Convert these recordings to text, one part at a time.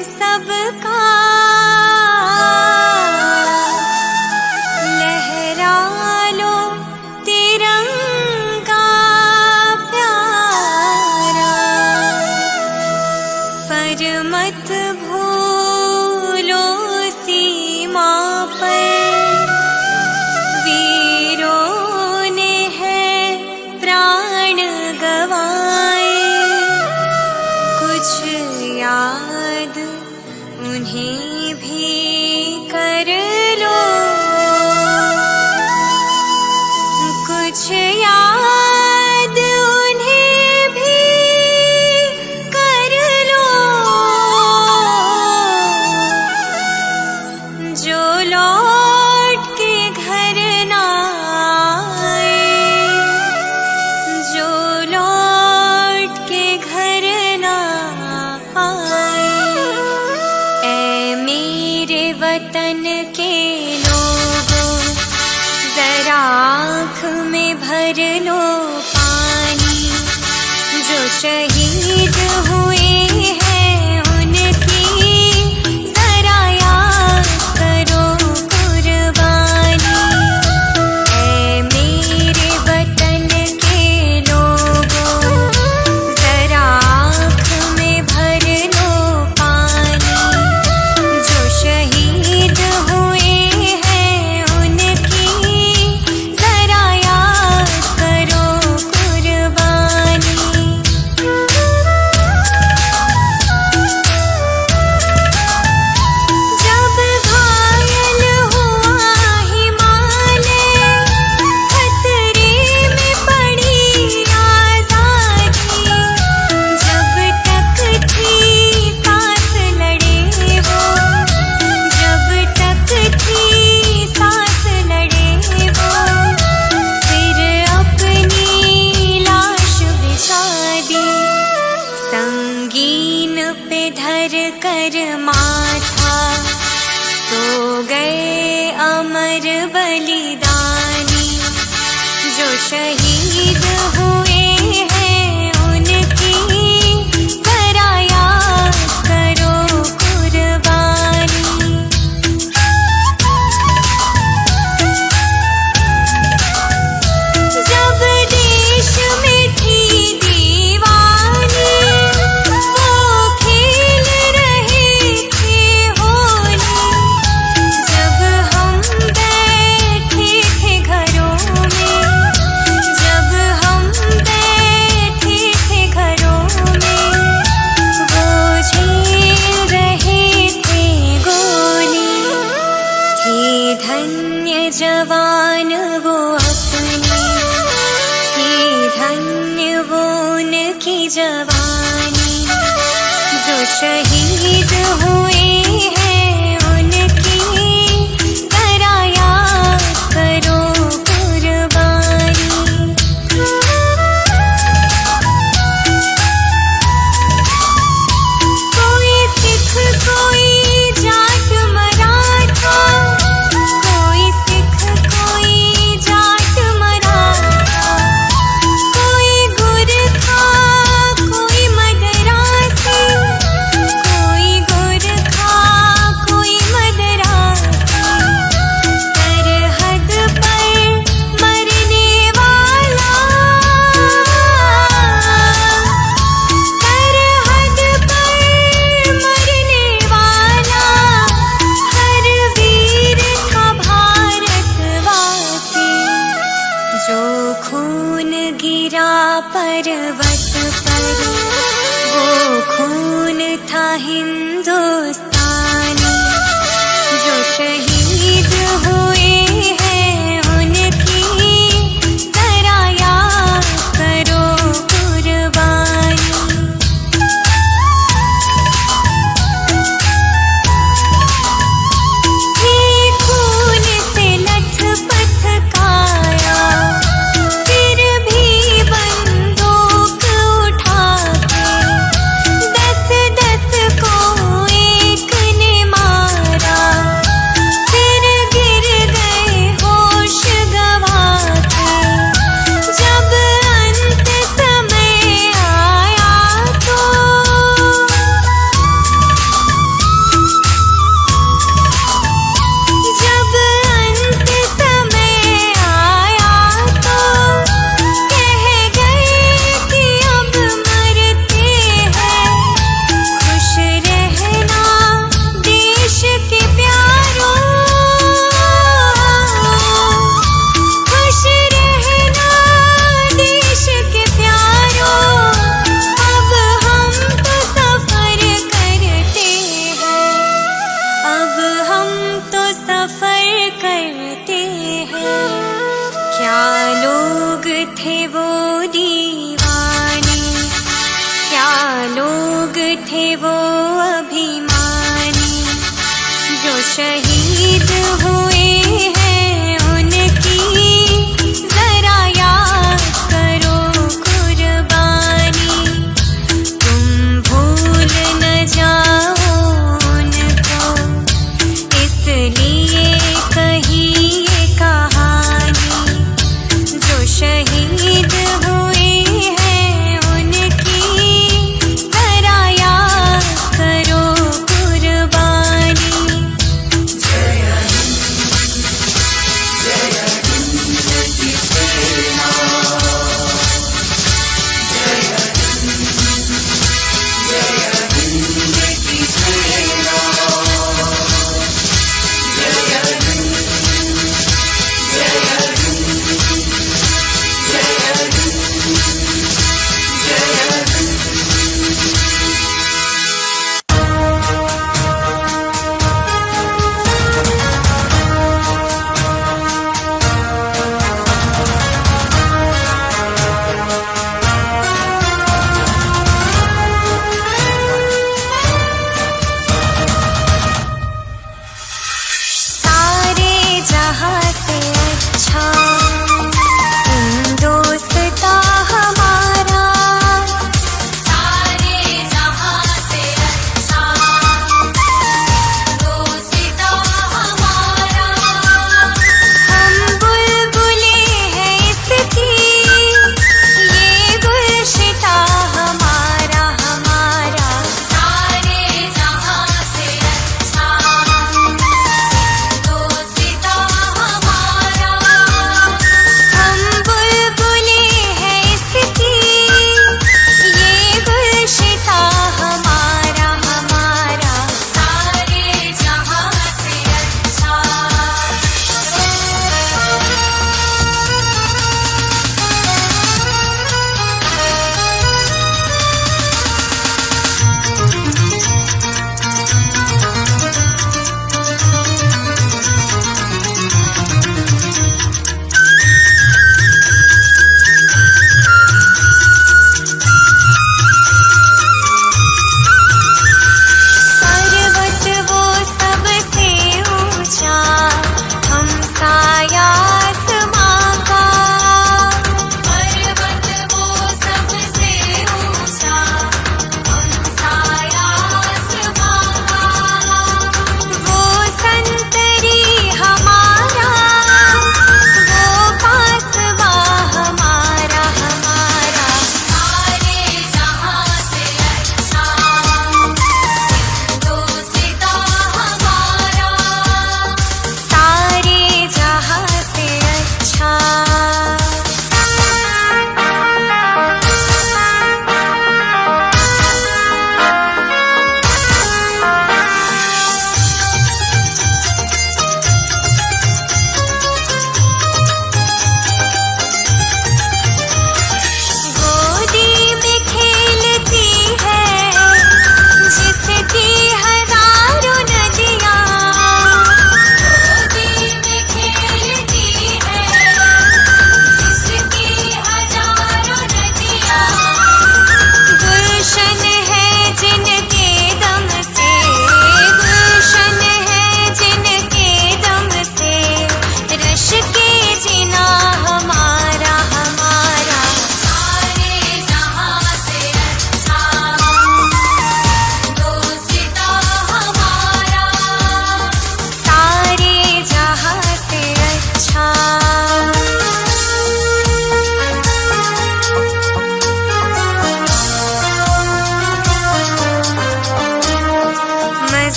सबका लहरा लो तिरंगा प्यारा, पर मत भूलो सीमा पर वीरों ने है प्राण गवाए। कुछ याद उन्हें भी कर लो, कुछ याद उन्हें भी कर लो, जो लौट के घर ना आए, जो लौट के घर ना आए। ऐ मेरे वतन के लोगों, जरा आँख में भर लो पानी, जो शहीद हुए हैं उनकी जरा याद करो कुर्बानी। ऐ मेरे वतन के लोगों, जरा आँख में भर लो पानी, जो शहीद हुए हैं उनकी जरा याद करो कुर्बानी। जब घायल हुआ हिमालय, खतरे में पड़ी आजादी, जब तक थी सांस लड़े वो, जब तक थी सांस लड़े वो, फिर अपनी लाश बिछा दी। संगीन पे धर कर माथा सो गए अमर बलिदानी, जो शहीद हुए हैं उनकी जरा याद करो कुर्बानी। जब देश में थी दीवानी, वो खेल रहे थे होली, जब हम बैठे थे घरों में, जब हम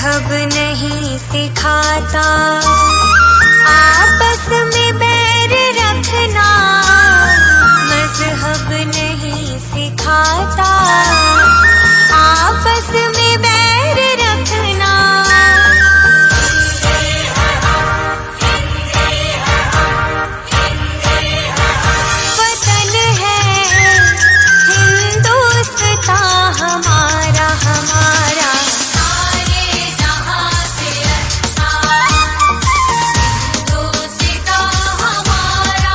मजहब नहीं सिखाता आपस में बैर रखना, मजहब नहीं सिखाता आपस में बैर रखना। वतन है हिंदुस्तान हमारा हमारा, सारे जहां से अच्छा हिंदुस्तान हमारा।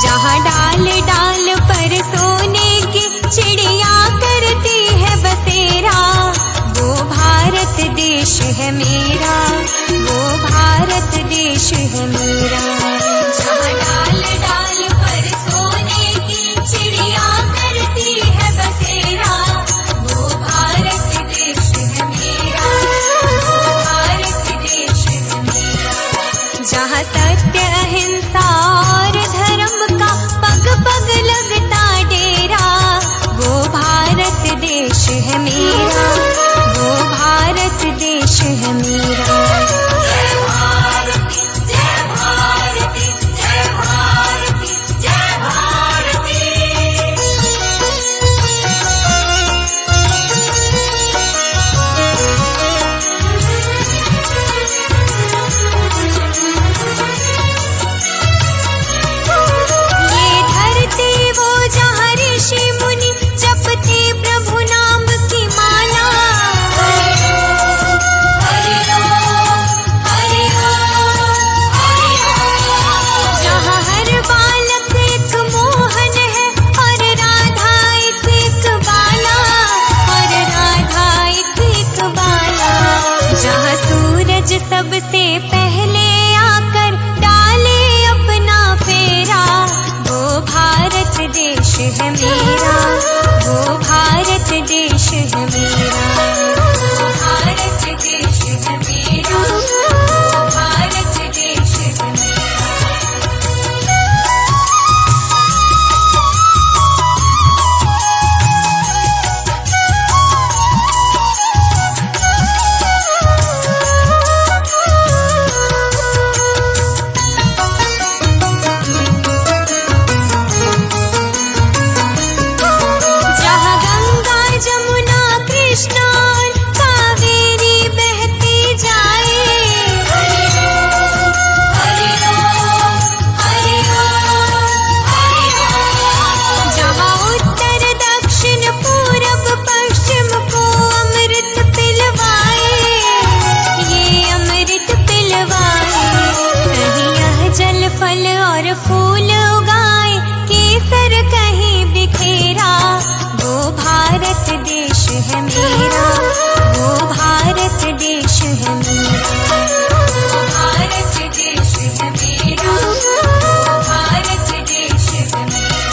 जहाँ डाल डाल पर सोने की चिड़िया करती है बसेरा, वो भारत देश है मेरा, वो भारत देश है मेरा। जहाँ डाल डाल पर सोने की चिड़िया करती है बसेरा, वो भारत देश है मेरा, वो भारत देश है मेरा। जहाँ सत्य अहिंसा और धर्म का पग पग लगता डेरा, वो भारत देश है मेरा, वो भारत देश है मेरा। जय भारती जय भारती जय भारती जय भारती। ये धरती वो जहाँ ऋषि मुनि जपते प्रभु नाम की माला, हरि ओम हरि ओम हरि ओम हरि ओम। जहाँ हर बालक एक मोहन है और राधा एक बाला, और राधा एक बाला। जहाँ सूरज सबसे पहले आकर डाले अपना फेरा, वो भारत देश है मेरा, वो भारत देश है मेरा, वो भारत देश है मेरा, वो भारत देश है मेरा। जहाँ गंगा जमुना कृष्णा और कावेरी बहती जाए, हरि ओम हरि ओम हरि ओम हरि ओम। जहाँ उत्तर दक्षिण पूरब पश्चिम को अमृत पिलवाए, ये अमृत पिलवाए। कहीं यह जल फल और फूल उगाए, केसर कहीं बिखेरा, वो भारत देश है मेरा, वो भारत देश है मेरा, वो भारत देश है मेरा, वो भारत देश है मेरा।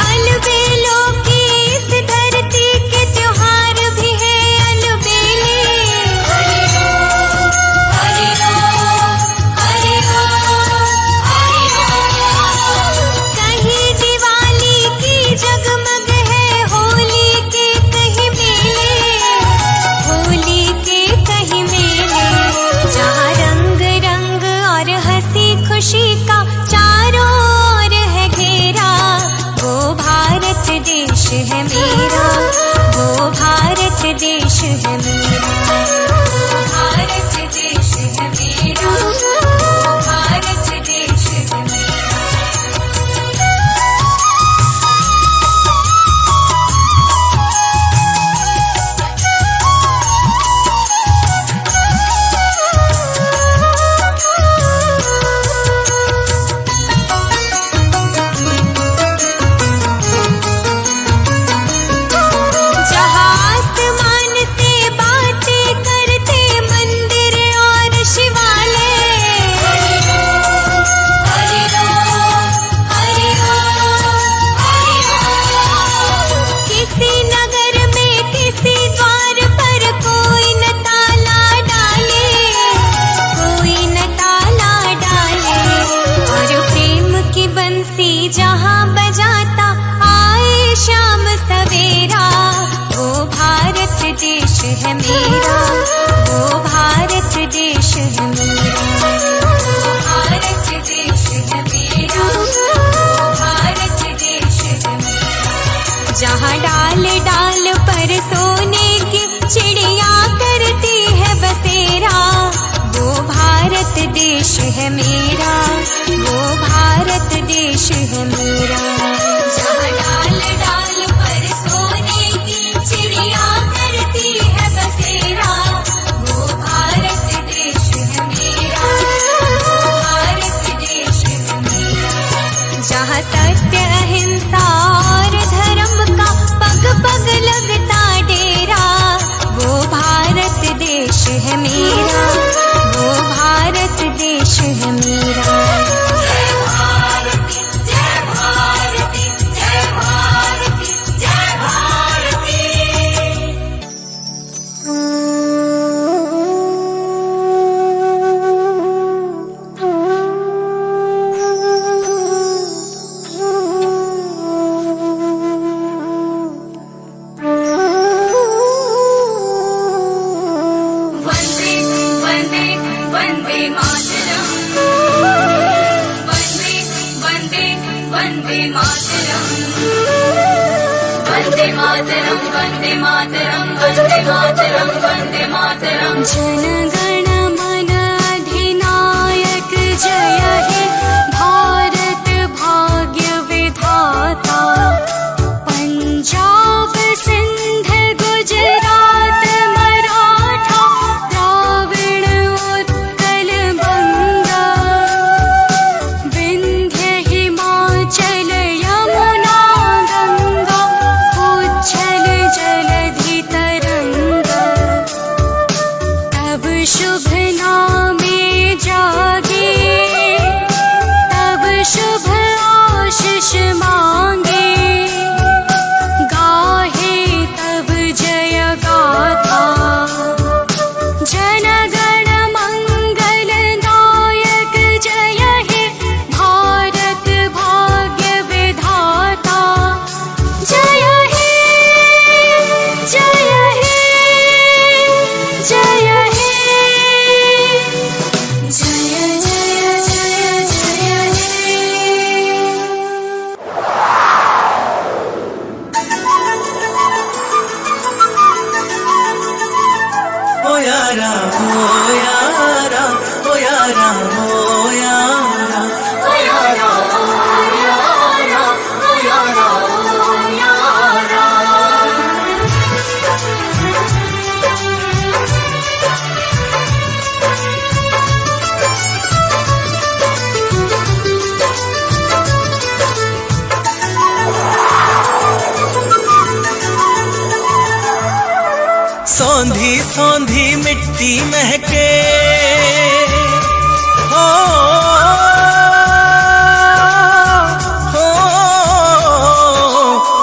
अलबेलों की इस धरती के त्योहार भी है अलबेले, है मेरा, वो भारत देश है मेरा। जहाँ डाल डाल पर सोने की चिड़िया करती है बसेरा, वो भारत देश है मेरा, वो भारत देश है मेरा। जहाँ सत्य अहिंसा और धर्म का पग पग लगता डेरा, वो भारत देश है मेरा, वो भारत देश है मेरा। जय भारती जय भारती जय भारती जय भारती। वंदे वंदे वंदे मातरम, वंदे वंदे वंदे मातरम, वंदे मातरम वंदे मातरम वंदे मातरम वंदे मातरम। जन गण मन अधिनायक जय हे भारत भाग्य विधाता। पंजाब सिंध गुजरात मराठा द्राविड़ उत्कल बंगा, विंध्य हिमाचल यमुना गंगा उज्जल जलधि तरंगा। तब शुभ नामे जागे, तब शुभ आशीष मांगे, गाहे तब जय गाथा। जन गण मंगल नायक जय हे भारत भाग्य विधाता। जय हे जय हे जय हे, जय जय जय जय हे। ओ यारा ओ यारा ओ यारा ओ यारा ओ यारा ओ यारा ओ यारा ओ यारा। सौंधी सौंधी मिट्टी महके, हो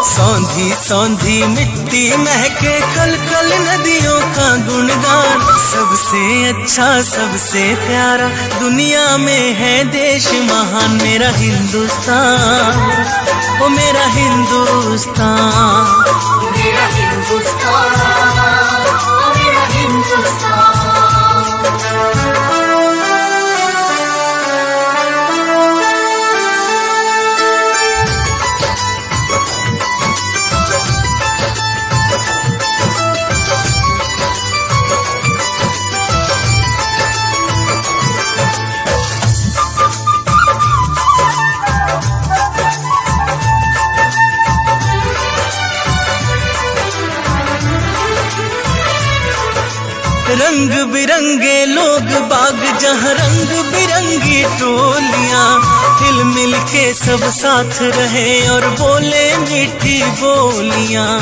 सौंधी सौंधी मिट्टी महके, कल कल नदियों का गुणगान। सबसे अच्छा सबसे प्यारा दुनिया में है देश महान, मेरा हिंदुस्तान, ओ मेरा हिंदुस्तान। मेरा हिंदुस्तान, मेरा हिंदुस्तान। रंग बिरंगे लोग बाग, जहाँ रंग बिरंगी टोलियां, हिल मिल के सब साथ रहे और बोले मीठी बोलियां।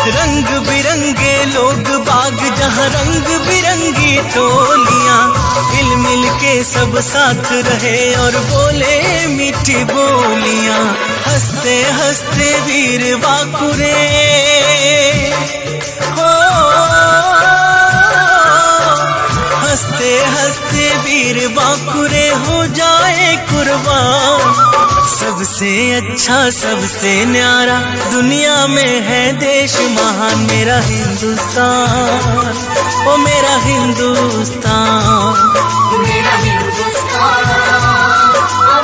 रंग बिरंगे लोग बाग, जहाँ रंग बिरंगी टोलियां, हिल मिल के सब साथ रहे और बोले मीठी बोलियां। हंसते हंसते वीर बाकुरे, हो हंसते हंसते वीर बाकुरे हो जाए कुर्बान। सबसे अच्छा सबसे न्यारा दुनिया में है देश महान, मेरा हिंदुस्तान, ओ मेरा हिंदुस्तान। मेरा हिंदुस्तान,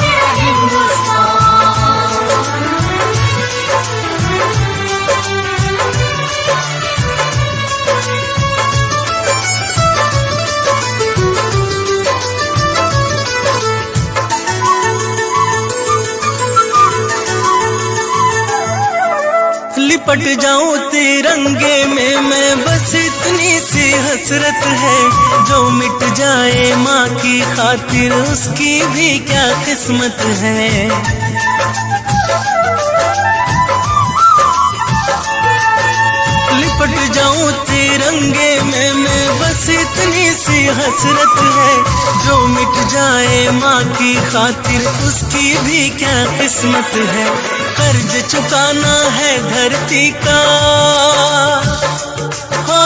मेरा हिंदुस्तान। लिपट जाऊं तिरंगे में मैं, बस इतनी सी हसरत है। जो मिट जाए माँ की खातिर उसकी भी क्या किस्मत है। लिपट जाऊं तिरंगे में मैं, बस इतनी सी हसरत है। जो मिट जाए माँ की खातिर उसकी भी क्या किस्मत है। कर्ज चुकाना है धरती का, हो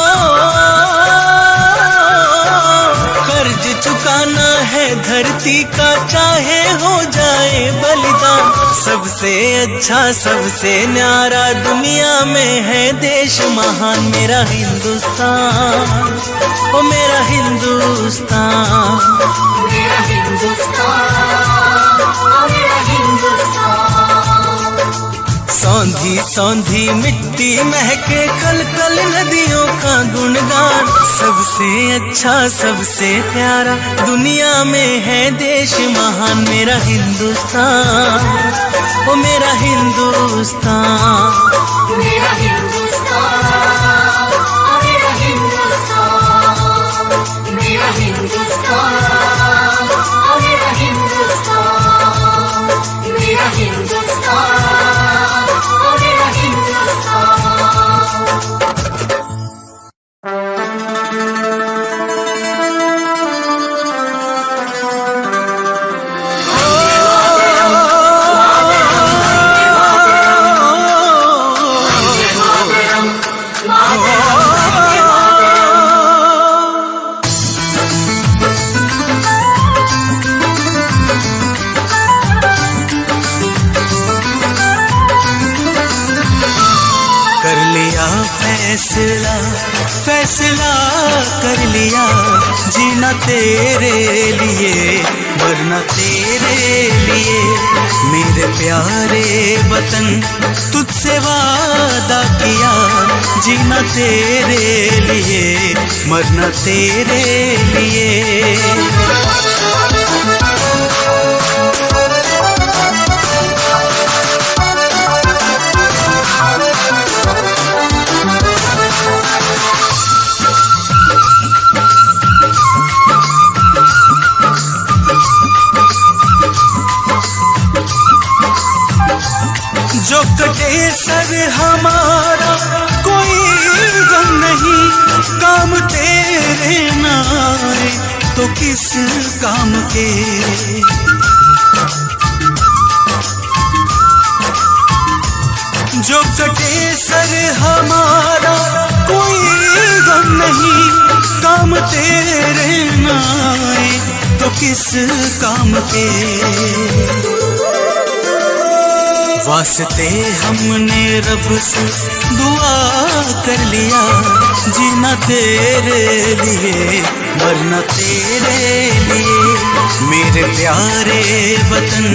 कर्ज चुकाना है धरती का, चाहे हो जाए बलिदान। सबसे अच्छा सबसे न्यारा दुनिया में है देश महान, मेरा हिंदुस्तान, ओ मेरा हिंदुस्तान। मेरा हिंदुस्तान, ओ मेरा हिंदुस्तान। सौंधी सौंधी मिट्टी महके, कल कल नदियों का गुणगान। सबसे अच्छा सबसे प्यारा दुनिया में है देश महान, मेरा हिंदुस्तान, ओ मेरा हिंदुस्तान। मेरा हिंदुस्तान, ओ मेरा हिंदुस्तान। मेरा हिंदुस्तान, ओ मेरा हिंदुस्तान। मेरा हिंदुस्तान, ओ मेरा हिंदुस्तान। फैसला फैसला कर लिया, जीना तेरे लिए मरना तेरे लिए। मेरे प्यारे वतन तुझसे वादा किया, जीना तेरे लिए मरना तेरे लिए। जो कटे सर हमारा कोई गम नहीं, काम तेरे ना आए तो किस काम के। जो कटे सर हमारा कोई गम नहीं, काम तेरे ना आए तो किस काम के। वास्ते हमने रब से दुआ कर लिया, जीना तेरे लिए मरना तेरे लिए। मेरे प्यारे वतन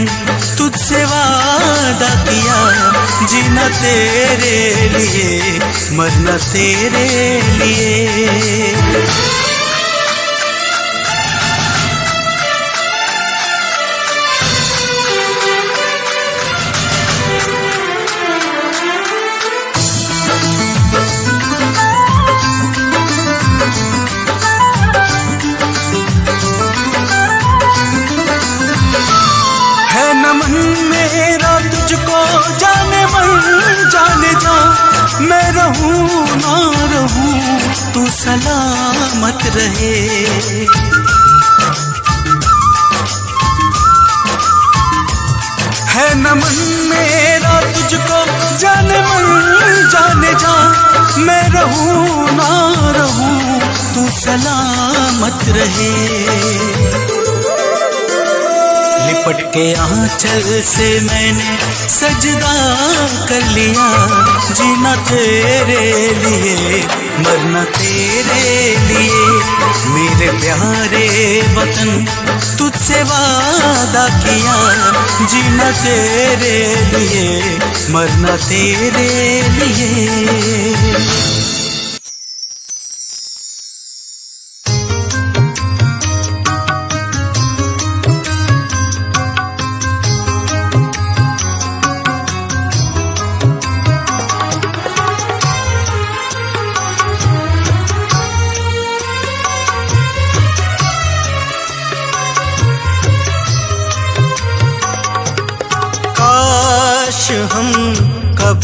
तुझसे वादा किया, जीना तेरे लिए मरना तेरे लिए। नमन मेरा तुझको जाने मन जाने जा, मैं रहूं ना रहूं तू सलामत रहे। है नमन मेरा तुझको जाने मन जाने जा, मैं रहूं ना रहूं तू सलामत रहे। लिपट के आंचल से मैंने सजदा कर लिया, जीना तेरे लिए मरना तेरे लिए। मेरे प्यारे वतन तुझसे वादा किया, जीना तेरे लिए मरना तेरे लिए।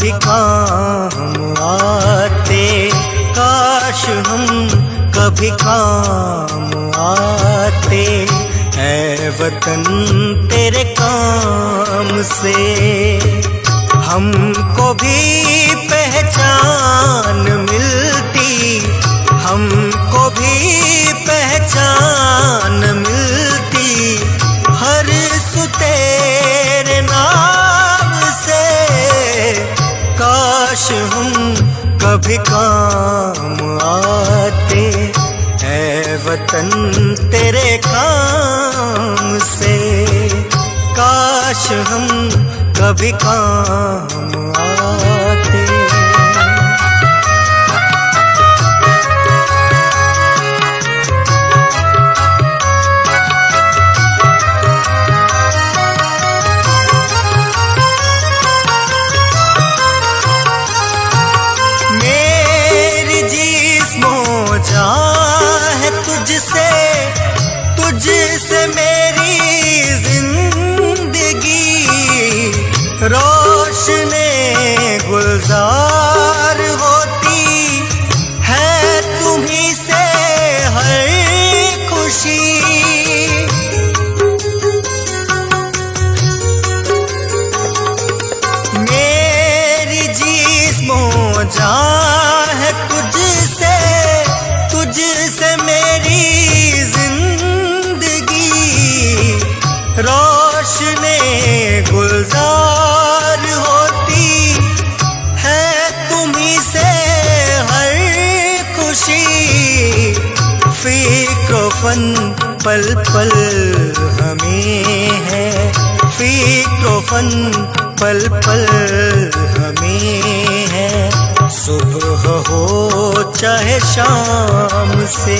कभी काम आते, काश हम कभी काम आते, ऐ वतन तेरे काम से हमको भी पहचान मिलती, हमको भी पहचान मिलती, हर सु तेरे नाम से। काश हम कभी काम आते, ऐ वतन तेरे काम से, काश हम कभी काम आते। मेरी जिस्मो जान है तुझसे, तुझसे मेरी जिंदगी, रोशने गुलजार होती है तुम्हीं से हर खुशी। मेरी जिस्मो जान है तुझसे, तुझसे मेरी जिंदगी, रोशने गुलजार होती है तुम्हीं से हर खुशी। फिक्र-ओ-फन पल पल हमें है, फिक्र-ओ-फन पल पल हमें है, सुबह हो चाहे शाम से,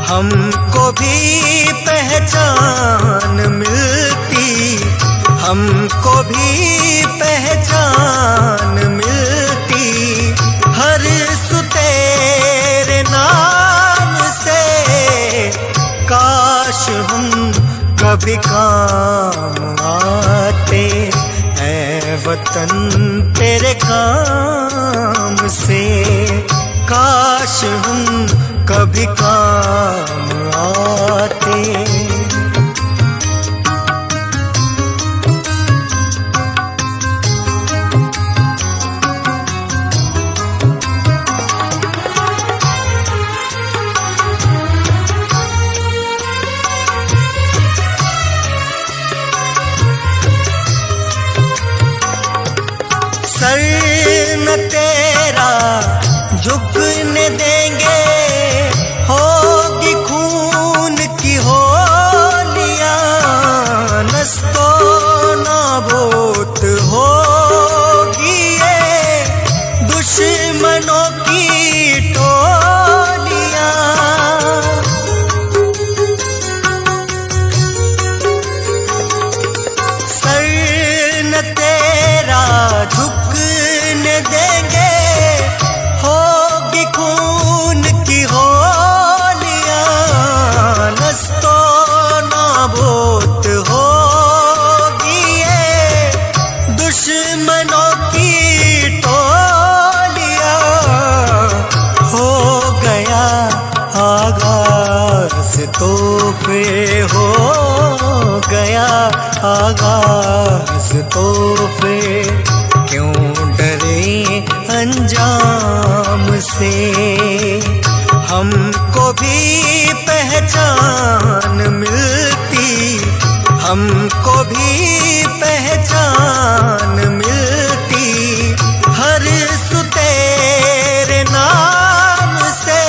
हमको भी पहचान मिलती, हमको भी पहचान मिलती, हर सु तेरे नाम से। काश हम कभी काम आते, ऐ वतन तेरे काम से, काश हम कभी काम आते। सर न तेरा झुकने देंगे, होगी खून की होलियां, नस्तो नाबूद होगी ये दुश्मनों की टोलियां। सर न तेरा झुकने देंगे, होगी खून की होलियां, नस्तो नाबूद होगी ये दुश्मनों की टोलियां। हो गया आगाज तो फिर हो गया आगाज तो फिर, क्यों डरे अंजाम से, हमको भी पहचान मिलती, हमको भी पहचान मिलती, हर सु तेरे नाम से।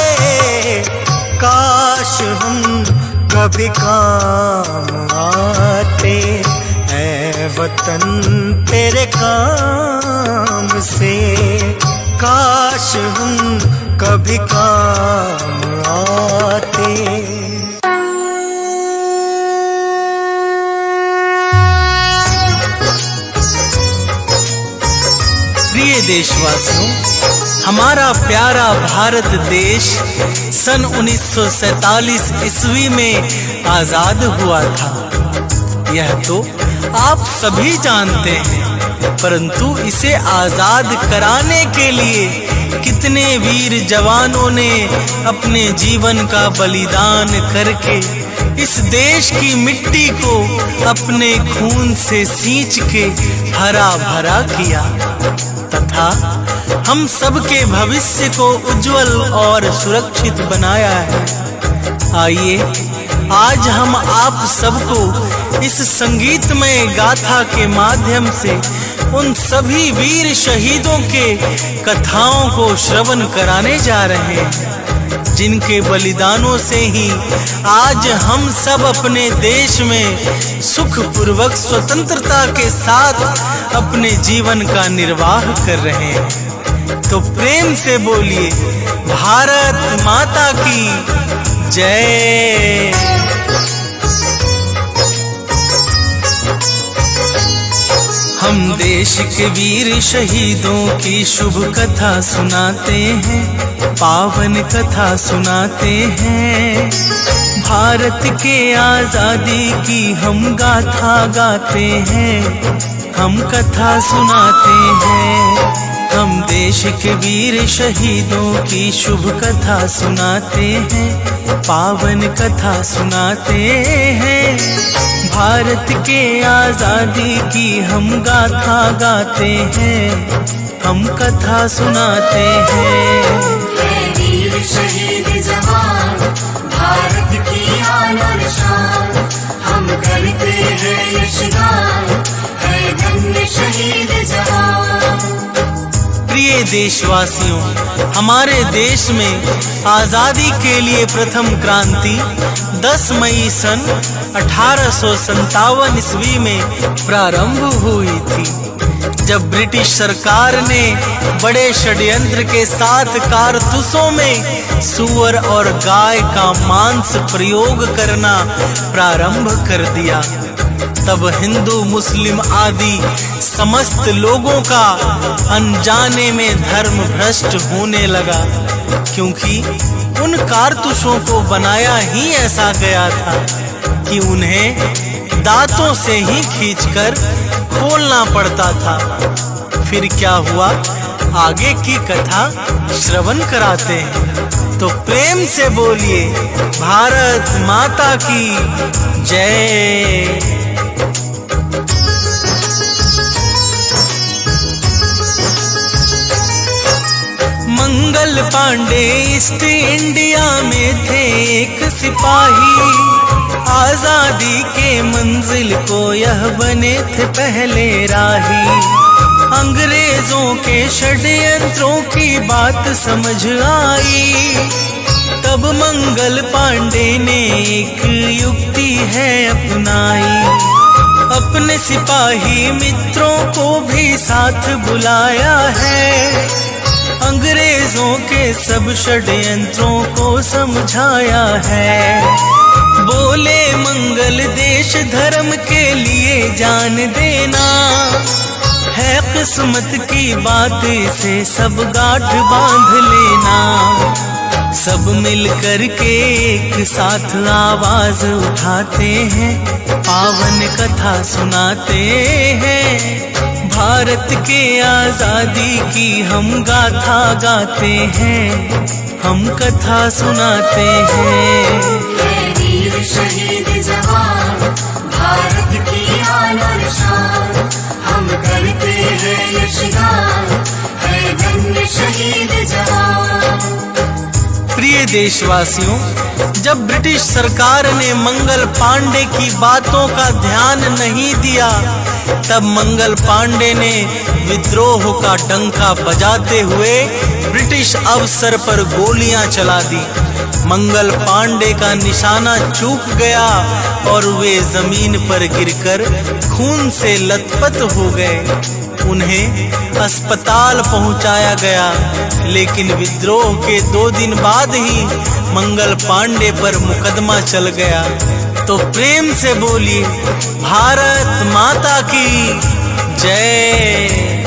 काश हम कभी काम आते, ऐ वतन तेरे काम से, काश हम कभी काम आते। प्रिय देशवासियों, हमारा प्यारा भारत देश सन 1947 ईस्वी में आजाद हुआ था। यह तो आप सभी जानते हैं। परंतु इसे आजाद कराने के लिए कितने वीर जवानों ने अपने जीवन का बलिदान करके इस देश की मिट्टी को अपने खून से सींच के हरा भरा किया तथा हम सबके भविष्य को उज्जवल और सुरक्षित बनाया है। आइए आज हम आप सबको इस संगीतमय गाथा के माध्यम से उन सभी वीर शहीदों के कथाओं को श्रवण कराने जा रहे हैं, जिनके बलिदानों से ही आज हम सब अपने देश में सुखपूर्वक स्वतंत्रता के साथ अपने जीवन का निर्वाह कर रहे हैं। तो प्रेम से बोलिए भारत माता की जय। हम देश के वीर शहीदों की शुभ कथा सुनाते हैं, पावन कथा सुनाते हैं। भारत के आजादी की हम गाथा गाते हैं, हम कथा सुनाते हैं। हम देश के वीर शहीदों की शुभ कथा सुनाते हैं, पावन कथा सुनाते हैं। भारत के आजादी की हम गाथा गाते हैं, हम कथा सुनाते हैं। वीर शहीद जवान भारत की आन और शान, हम करते हैं यशगान, है धन्य शहीद जवान। प्रिय देशवासियों, हमारे देश में आजादी के लिए प्रथम क्रांति 10 मई सन 1857 ईस्वी में प्रारंभ हुई थी, जब ब्रिटिश सरकार ने बड़े षड्यंत्र के साथ कारतूसों में सूअर और गाय का मांस प्रयोग करना प्रारंभ कर दिया। तब हिंदू मुस्लिम आदि समस्त लोगों का अनजाने में धर्म भ्रष्ट होने लगा, क्योंकि उन कारतूसों को बनाया ही ऐसा गया था कि उन्हें दांतों से ही खींचकर खोलना पड़ता था। फिर क्या हुआ, आगे की कथा श्रवण कराते हैं। तो प्रेम से बोलिए भारत माता की जय। मंगल पांडे ईस्ट इंडिया में थे एक सिपाही, आजादी के मंजिल को यह बने थे पहले राही। अंग्रेजों के षड्यंत्रों की बात समझ आई, तब मंगल पांडे ने एक युक्ति है अपनाई। अपने सिपाही मित्रों को भी साथ बुलाया है, अंग्रेजों के सब षड्यंत्रों को समझाया है। बोले मंगल देश धर्म के लिए जान देना, है किस्मत की बात से सब गांठ बांध लेना। सब मिल कर के एक साथ आवाज उठाते हैं, पावन कथा सुनाते हैं। भारत के आजादी की हम गाथा गाते हैं, हम कथा सुनाते हैं। वीर शहीद जवान भारत की आन और शान, हम करते हैं यशगान, है धन्य शहीद जवान। प्रिय देशवासियों, जब ब्रिटिश सरकार ने मंगल पांडे की बातों का ध्यान नहीं दिया, तब मंगल पांडे ने विद्रोह का डंका बजाते हुए ब्रिटिश अफसर पर गोलियां चला दी। मंगल पांडे का निशाना चूक गया और वे जमीन पर गिरकर खून से लथपथ हो गए। उन्हें अस्पताल पहुंचाया गया, लेकिन विद्रोह के 2 दिन बाद ही मंगल पांडे पर मुकदमा चल गया। तो प्रेम से बोलिए भारत माता की जय।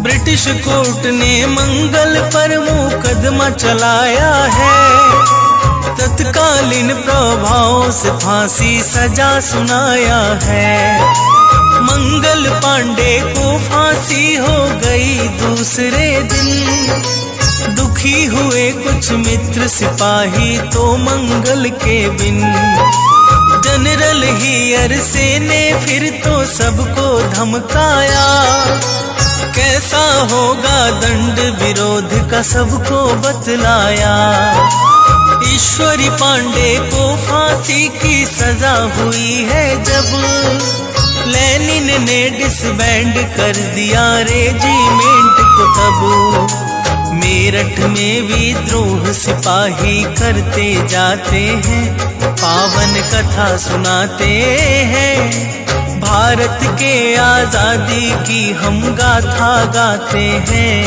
ब्रिटिश कोर्ट दुष्ट ने मंगल पर मुकदमा चलाया है। तत्कालीन प्रभाव से फांसी सजा सुनाया है। मंगल पांडे को फांसी हो गई दूसरे दिन। दुखी हुए कुछ मित्र सिपाही तो मंगल के बिन। जनरल हियर से ने फिर तो सबको धमकाया। कैसा होगा दंड विरोध का सबको बतलाया। ईश्वरी पांडे को फांसी की सजा हुई है जब लेनिन ने डिसबैंड कर दिया रेजिमेंट को तब। मेरठ में विद्रोह सिपाही करते जाते हैं, पावन कथा सुनाते हैं। भारत के आजादी की हम गाथा गाते हैं,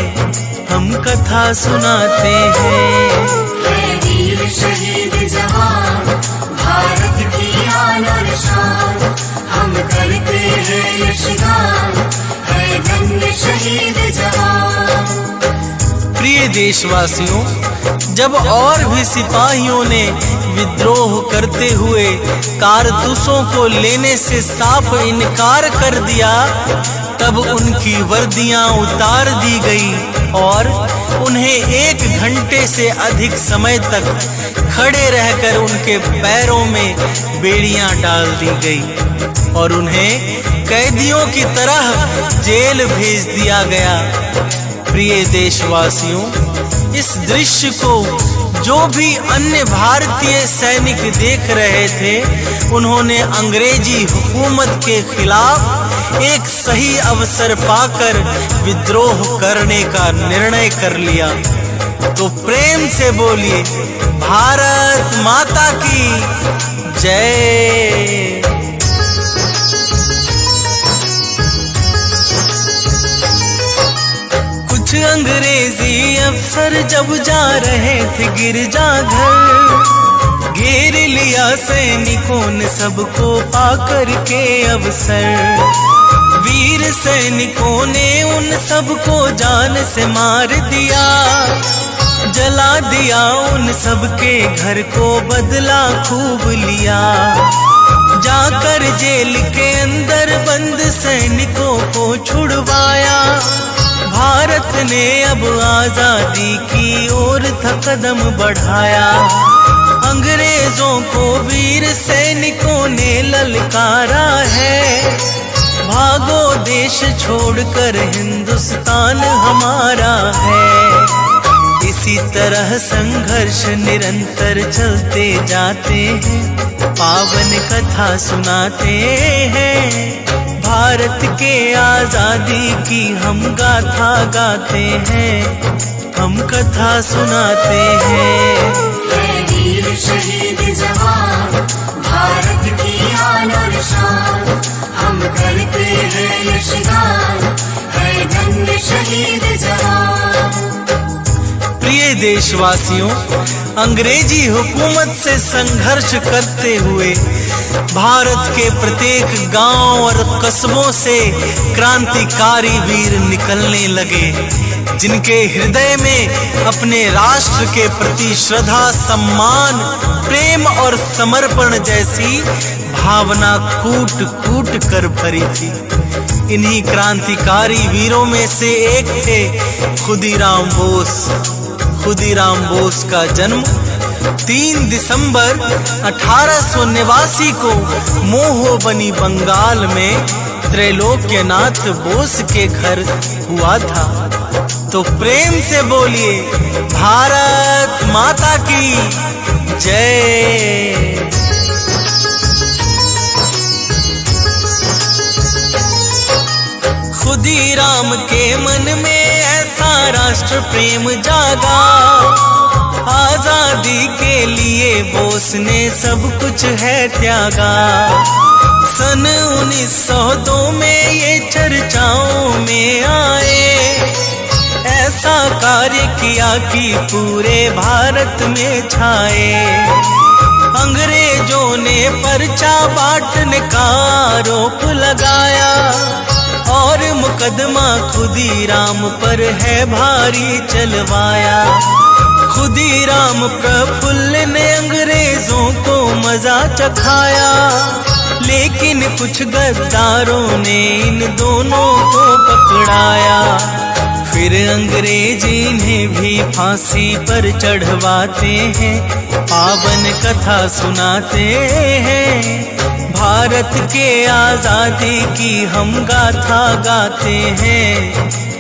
हम कथा सुनाते हैं। है वीर शहीद जवान, भारत की आन और शान। हम करते हैं यशगान, है धन्य शहीद जवान। प्रिय देशवासियों, जब और भी सिपाहियों ने विद्रोह करते हुए कारतूसों को लेने से साफ इनकार कर दिया, तब उनकी वर्दियां उतार दी गई और उन्हें 1 घंटे से अधिक समय तक खड़े रहकर उनके पैरों में बेड़ियां डाल दी गई और उन्हें कैदियों की तरह जेल भेज दिया गया। प्रिय देशवासियों, इस दृश्य को जो भी अन्य भारतीय सैनिक देख रहे थे, उन्होंने अंग्रेजी हुकूमत के खिलाफ एक सही अवसर पाकर विद्रोह करने का निर्णय कर लिया। तो प्रेम से बोलिए, भारत माता की जय। कुछ अंग्रेजी अफसर जब जा रहे थे गिरजाघर, घेर लिया सैनिकों ने सबको पाकर के अवसर। वीर सैनिकों ने उन सबको जान से मार दिया, जला दिया उन सबके घर को बदला खूब लिया। जाकर जेल के अंदर बंद सैनिकों को छुड़वाया। भारत ने अब आजादी की ओर था कदम बढ़ाया। अंग्रेजों को वीर सैनिकों ने ललकारा है, भागो देश छोड़कर हिंदुस्तान हमारा है। इसी तरह संघर्ष निरंतर चलते जाते हैं, पावन कथा सुनाते हैं। भारत के आजादी की हम गाथा गाते हैं, हम कथा सुनाते हैं। है वीर शहीद जवान, भारत की आन और शान। हम करते हैं यशगान, है धन्य शहीद जवान। प्रिय देशवासियों, अंग्रेजी हुकूमत से संघर्ष करते हुए भारत के प्रत्येक गांव और कस्बों से क्रांतिकारी वीर निकलने लगे, जिनके हृदय में अपने राष्ट्र के प्रति श्रद्धा, सम्मान, प्रेम और समर्पण जैसी भावना कूट कूट कर भरी थी। इन्हीं क्रांतिकारी वीरों में से एक थे खुदीराम बोस। खुदीराम बोस का जन्म 3 दिसंबर 1889 को मोहबनी बंगाल में त्रैलोक्यनाथ बोस के घर हुआ था। तो प्रेम से बोलिए, भारत माता की जय। खुदीराम के मन में ऐसा राष्ट्र प्रेम जागा, आजादी के लिए बोस ने सब कुछ है त्यागा। सन 1902 में ये चर्चाओं में आए, ऐसा कार्य किया कि पूरे भारत में छाए। अंग्रेजों ने पर्चा बांटने का आरोप लगाया और मुकदमा खुदीराम पर है भारी चलवाया। खुदीराम प्रफुल्ल ने अंग्रेजों को मजा चखाया, लेकिन कुछ गद्दारों ने इन दोनों को पकड़ाया। फिर अंग्रेज इन्हें भी फांसी पर चढ़वाते हैं, पावन कथा सुनाते हैं। भारत के आजादी की हम गाथा गाते हैं,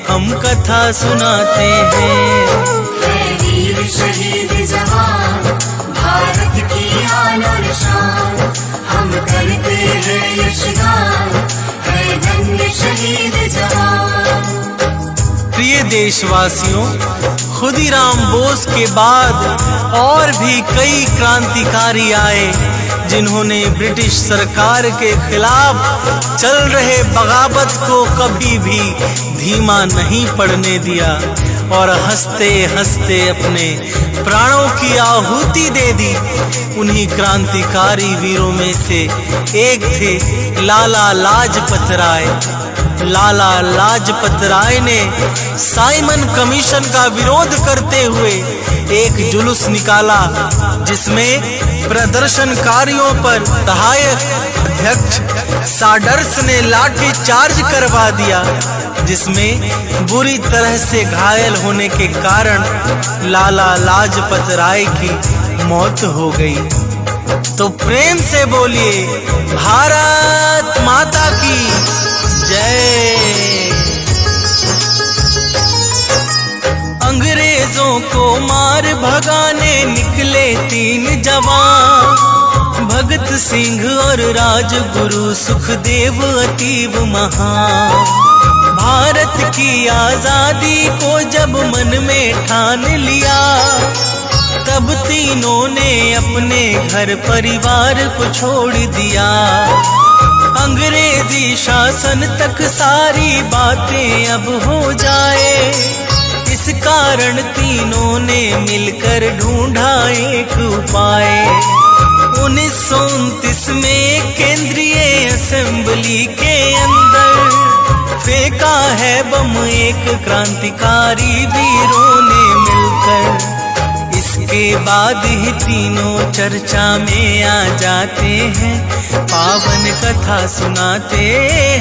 हम कथा सुनाते हैं। वीर शहीद जवान, भारत की आन और शान, हम करते हैं यशगान, है धन्य शहीद जवान। प्रिय देशवासियों, खुदीराम बोस के बाद और भी कई क्रांतिकारी आए जिन्होंने ब्रिटिश सरकार के खिलाफ चल रहे बगावत को कभी भी धीमा नहीं पड़ने दिया और हंसते हंसते अपने प्राणों की आहुति दे दी। उन्हीं क्रांतिकारी वीरों में से एक थे लाला लाजपत राय। लाला लाजपत राय ने साइमन कमीशन का विरोध करते हुए एक जुलूस निकाला, जिसमें प्रदर्शनकारियों पर सहायक अध्यक्ष साडर्स ने लाठी चार्ज करवा दिया, जिसमें बुरी तरह से घायल होने के कारण लाला लाजपत राय की मौत हो गई। तो प्रेम से बोलिए, भारत माता की जय। अंग्रेजों को मार भगाने निकले 3 जवान, भगत सिंह और राजगुरु सुखदेव अतीव महान। भारत की आजादी को जब मन में ठान लिया, तब तीनों ने अपने घर परिवार को छोड़ दिया। अंग्रेजी शासन तक सारी बातें अब हो जाए, इस कारण तीनों ने मिलकर ढूंढा एक उपाय। 1929 में केंद्रीय असेंबली के अंदर फेंका है बम एक क्रांतिकारी वीरों ने मिलकर। इसके बाद ही तीनों चर्चा में आ जाते हैं, पावन कथा सुनाते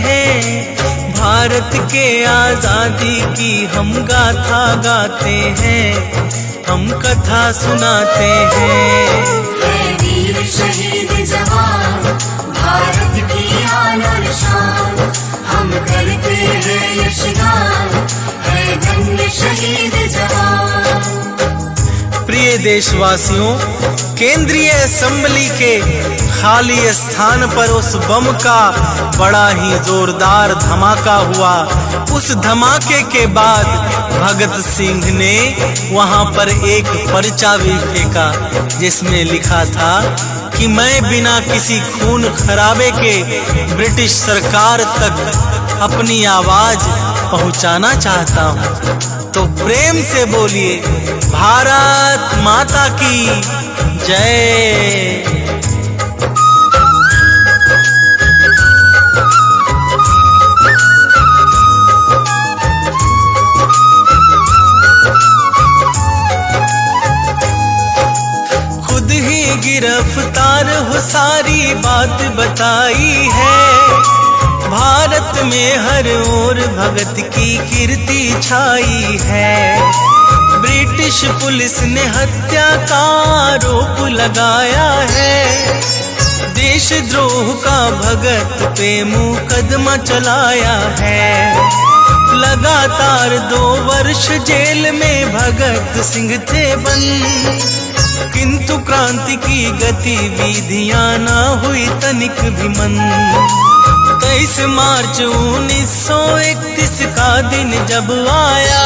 हैं। भारत के आजादी की हम गाथा गाते हैं, हम कथा सुनाते हैं। वीर शहीद जवान, भारत की आन और शान, हम करते हैं यशगान, है धन्य शहीद जवान। प्रिय देशवासियों, केंद्रीय असेंबली के खाली स्थान पर उस बम का बड़ा ही जोरदार धमाका हुआ। उस धमाके के बाद भगत सिंह ने वहां पर एक पर्चा भी फेंका, जिसमें लिखा था कि मैं बिना किसी खून खराबे के ब्रिटिश सरकार तक अपनी आवाज पहुंचाना चाहता हूं। तो प्रेम से बोलिए, भारत माता की जय। खुद ही गिरफ्तार हो सारी बात बताई है। भारत में हर ओर भगत की कीर्ति छाई है। ब्रिटिश पुलिस ने हत्या का आरोप लगाया है। देशद्रोह का भगत पे मुकदमा चलाया है। लगातार 2 वर्ष जेल में भगत सिंह थे बंद, किंतु क्रांति की गतिविधियां न हुई तनिक भी मंद। 23 मार्च 1931 का दिन जब आया,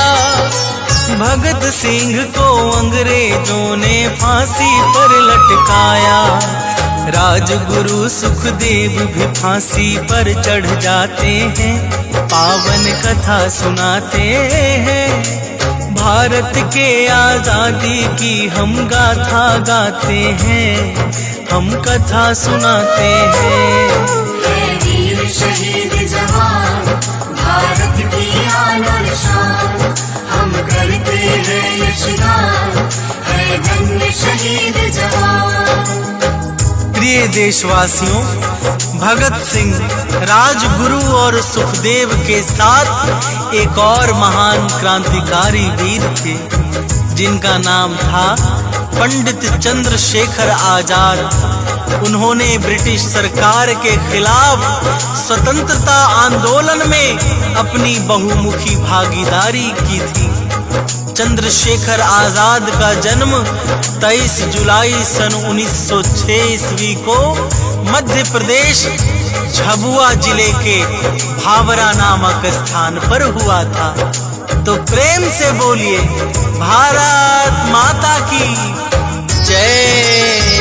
भगत सिंह को अंग्रेजों ने फांसी पर लटकाया। राजगुरु सुखदेव भी फांसी पर चढ़ जाते हैं, पावन कथा सुनाते हैं। भारत के आजादी की हम गाथा गाते हैं, हम कथा सुनाते हैं। वीर वीर शहीद जवान, भारत की आन और शान, हम करते हैं यशगान, है धन्य शहीद जवान। प्रिय देशवासियों, भगत सिंह राजगुरु और सुखदेव के साथ एक और महान क्रांतिकारी वीर थे जिनका नाम था पंडित चंद्रशेखर आजाद। उन्होंने ब्रिटिश सरकार के खिलाफ स्वतंत्रता आंदोलन में अपनी बहुमुखी भागीदारी की थी। चंद्रशेखर आजाद का जन्म 23 जुलाई सन 1906 ईस्वी को मध्य प्रदेश झाबुआ जिले के भावरा नामक स्थान पर हुआ था। तो प्रेम से बोलिए भारत माता की जय।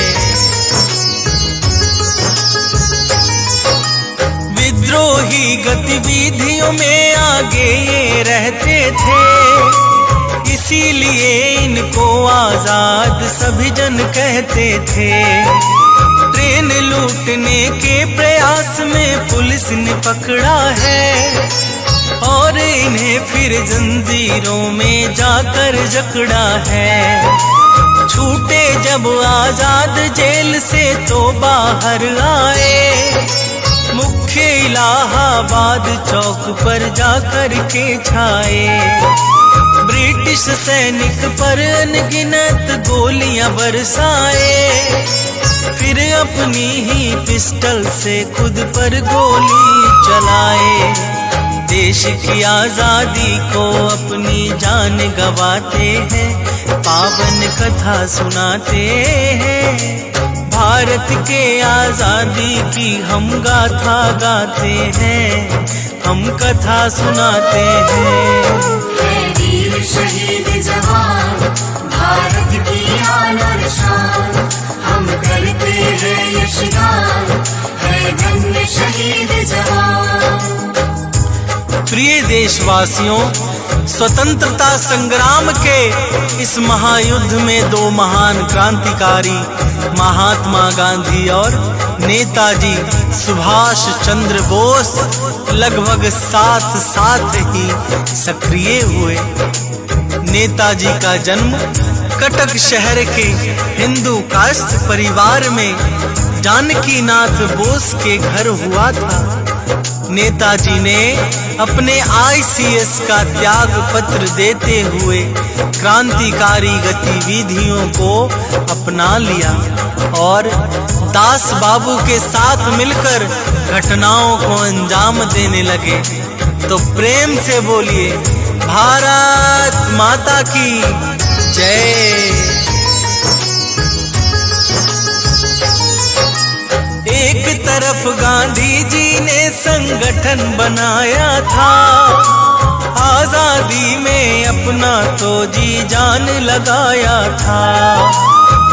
विद्रोही गतिविधियों में आगे ये रहते थे, इसीलिए इनको आजाद सभी जन कहते थे। ट्रेन लूटने के प्रयास में पुलिस ने पकड़ा है और इन्हें फिर जंजीरों में जाकर जकड़ा है। छूटे जब आजाद जेल से तो बाहर आए, मुख्य इलाहाबाद चौक पर जाकर के छाए। ब्रिटिश सैनिक पर अनगिनत गोलियां बरसाए, फिर अपनी ही पिस्टल से खुद पर गोली चलाए। देश की आजादी को अपनी जान गवाते हैं, पावन कथा सुनाते हैं। भारत के आजादी की हम गाथा गाते हैं, हम कथा सुनाते हैं। वीर शहीद जवान, भारत की आन और शान, हम करते हैं यशगान, है धन्य शहीद जवान। प्रिय देशवासियों, स्वतंत्रता संग्राम के इस महायुद्ध में दो महान क्रांतिकारी महात्मा गांधी और नेताजी सुभाष चंद्र बोस लगभग साथ साथ ही सक्रिय हुए। नेताजी का जन्म कटक शहर के हिंदू कास्ट परिवार में जानकी नाथ बोस के घर हुआ था। नेताजी ने अपने ICS का त्याग पत्र देते हुए क्रांतिकारी गतिविधियों को अपना लिया और दास बाबू के साथ मिलकर घटनाओं को अंजाम देने लगे। तो प्रेम से बोलिए भारत माता की जय। एक तरफ गांधी जी ने संगठन बनाया था, आजादी में अपना तो जी जान लगाया था।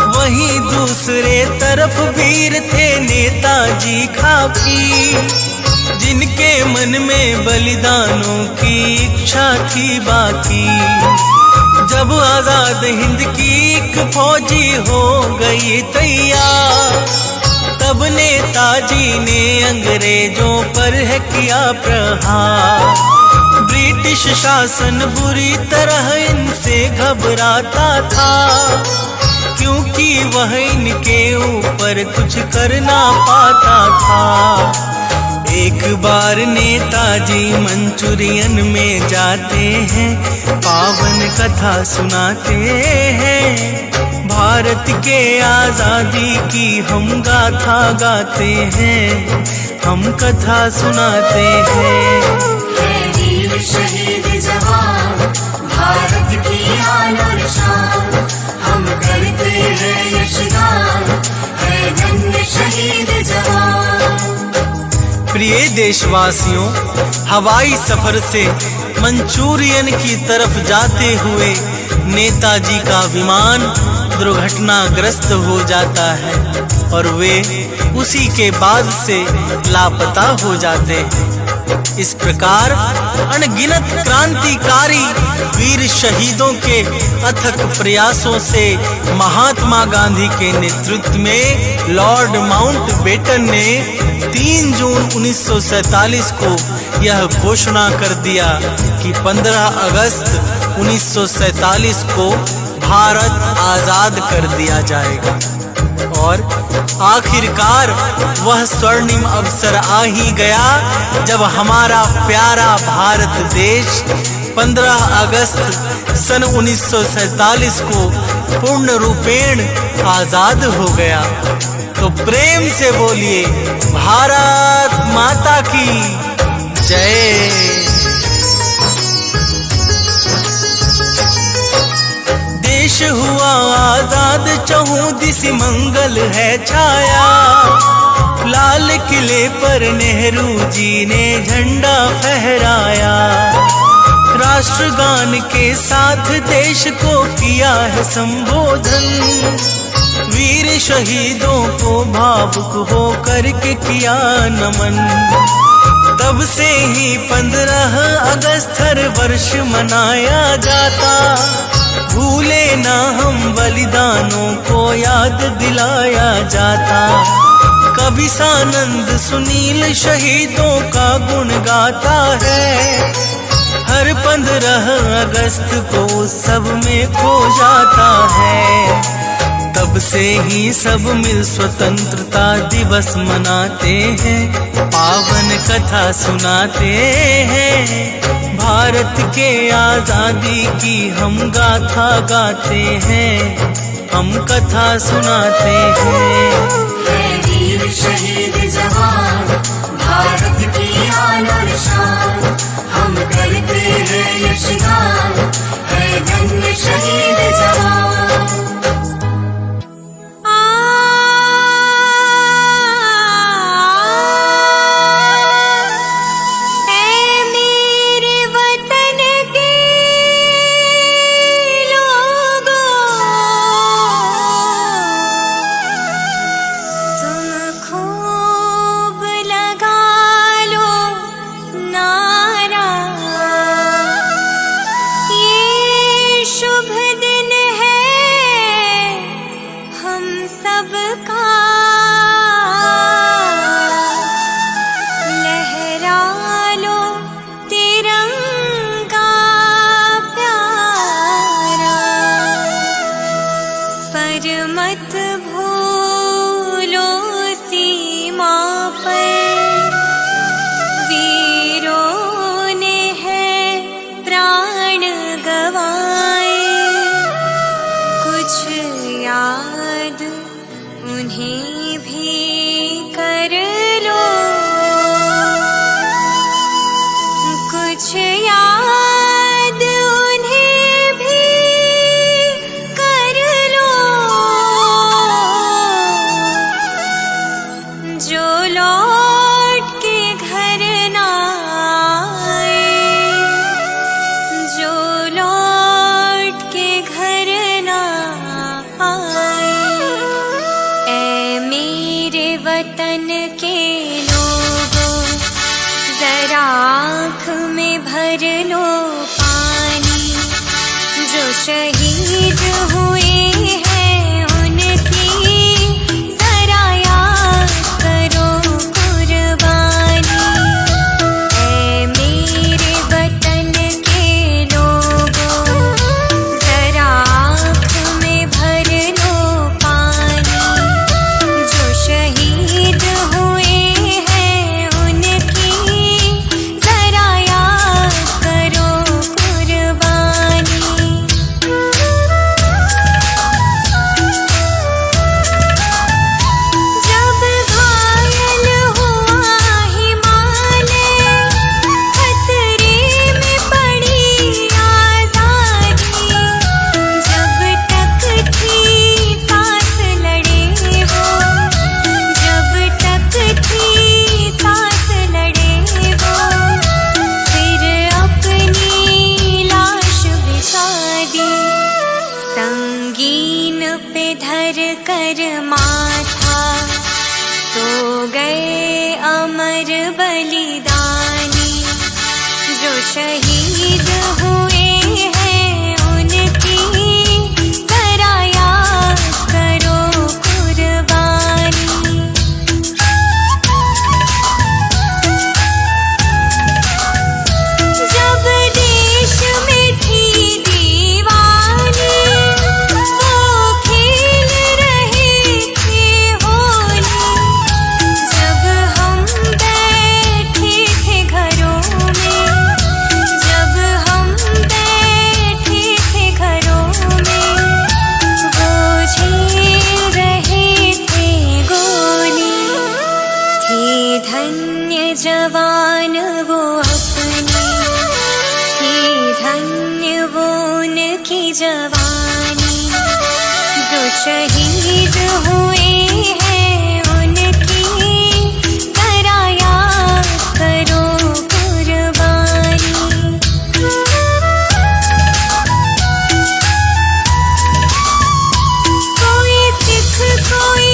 वहीं दूसरे तरफ वीर थे नेताजी काफी, जिनके मन में बलिदानों की इच्छा थी बाकी। जब आजाद हिंद की एक फौजी हो गई तैयार, तब नेताजी ने अंग्रेजों पर है किया प्रहार। ब्रिटिश शासन बुरी तरह इनसे घबराता था, क्योंकि वह इनके ऊपर कुछ कर ना पाता था। एक बार नेताजी मंचूरियन में जाते हैं, पावन कथा सुनाते हैं। भारत के आजादी की हम गाथा गाते हैं, हम कथा सुनाते हैं। वीर शहीद जवान, भारत की आन और शान, हम करते हैं यशगान, है धन्य शहीद जवान। प्रिय देशवासियों, हवाई सफर से मंचूरियन की तरफ जाते हुए नेताजी का विमान दुर्घटनाग्रस्त हो जाता है और वे उसी के बाद से लापता हो जाते हैं। इस प्रकार अनगिनत क्रांतिकारी वीर शहीदों के अथक प्रयासों से महात्मा गांधी के नेतृत्व में लॉर्ड माउंटबेटन ने 3 जून 1947 को यह घोषणा कर दिया कि 15 अगस्त 1947 को भारत आजाद कर दिया जाएगा। और आखिरकार वह स्वर्णिम अवसर आ ही गया जब हमारा प्यारा भारत देश 15 अगस्त सन 1947 को पूर्ण रूपेण आजाद हो गया। तो प्रेम से बोलिए भारत माता की जय। देश हुआ आजाद, चहुं दिस मंगल है छाया। लाल किले पर नेहरू जी ने झंडा फहराया। राष्ट्रगान के साथ देश को किया है संबोधन। वीर शहीदों को भावुक होकर के किया नमन। तब से ही 15 अगस्त हर वर्ष मनाया जाता। भूले ना हम बलिदानों को याद दिलाया जाता। कभी सानंद सुनील शहीदों का गुण गाता है। हर 15 अगस्त को उत्सव में खो जाता है। तब से ही सब मिल स्वतंत्रता दिवस मनाते हैं। पावन कथा सुनाते हैं। भारत के आजादी की हम गाथा गाते हैं। हम कथा सुनाते हैं। है वीर शहीद जवान, भारत की आन और शान। हम करते हैं यशगान, है धन्य शहीद जवान। मत भूलो सीमा पर वीरों ने है प्राण गवाए। कुछ याद उन्हें भी कर लो। कुछ याद वतन के लोगों, जरा आँख में भर लो पानी। जो शहीद हुए हैं उनकी जरा याद करो कुर्बानी। ऐ मेरे वतन के लोगों, जरा आँख में भर लो पानी। जो शहीद हुए हैं उनकी जरा याद करो कुर्बानी। माथा, सो गए अमर बलिदानी। जो शहीद हुए हैं उनकी जरा याद करो कुर्बानी। जब देश में थी दीवानी, वो खेल रहे थे होली। जब हम बैठे थे घरों में, जब हम बैठे थे घरों में, वो झेल रहे थे गोली। थे धन्य जवान वो अपने, थी धन्य वो उनकी जवानी। जो शहीद हुए हैं उनकी जरा याद करो कुर्बानी। कोई सिख कोई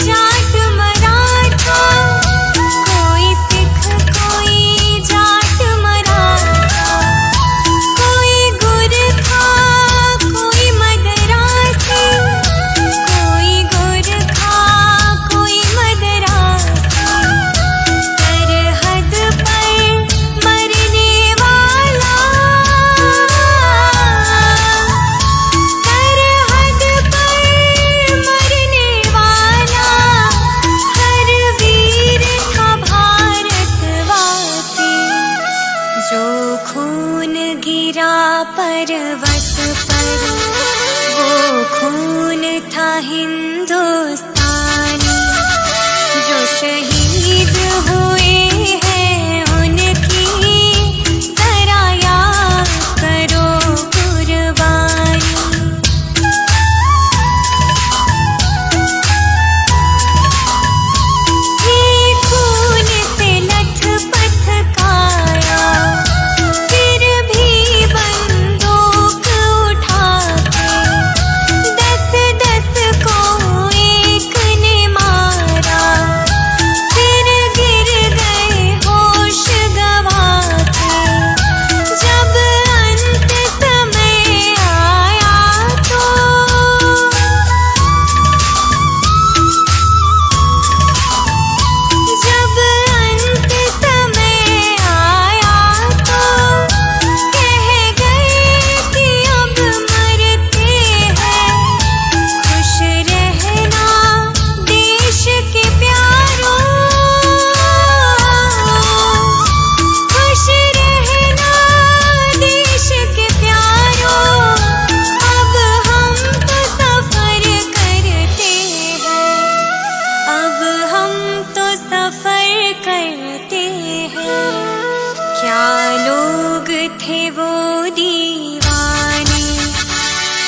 जाट मराठा, कोई सिख कोई जाट मराठा, कोई गुरखा कोई मदरासी, कोई गुरखा कोई मदरासी। सरहद पर मरने वाला, सरहद पर मरने वाला, हर वीर था भारतवासी। जो खून गिरा पर्वत पर, वो खून था हिंदुस्तानी। जो शहीद हुए हैं उनकी जरा याद करो कुर्बानी। ये खून से लथपथ काया, फिर भी बंदूक उठा के 10-10 को एक ने मारा। फिर गिर गए होश गंवा के, जब अंत समय आया तो, जब अंत समय आया तो कह गए कि अब मरते हैं। खुश रहना देश के प्यारों, खुश रहना देश के प्यारों। अब हम तो सफर करते हैं, अब हम तो सफर करते हैं। क्या लोग थे वो दीवाने,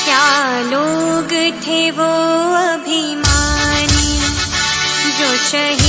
क्या लोग थे वो अभिमानी। जो शहीद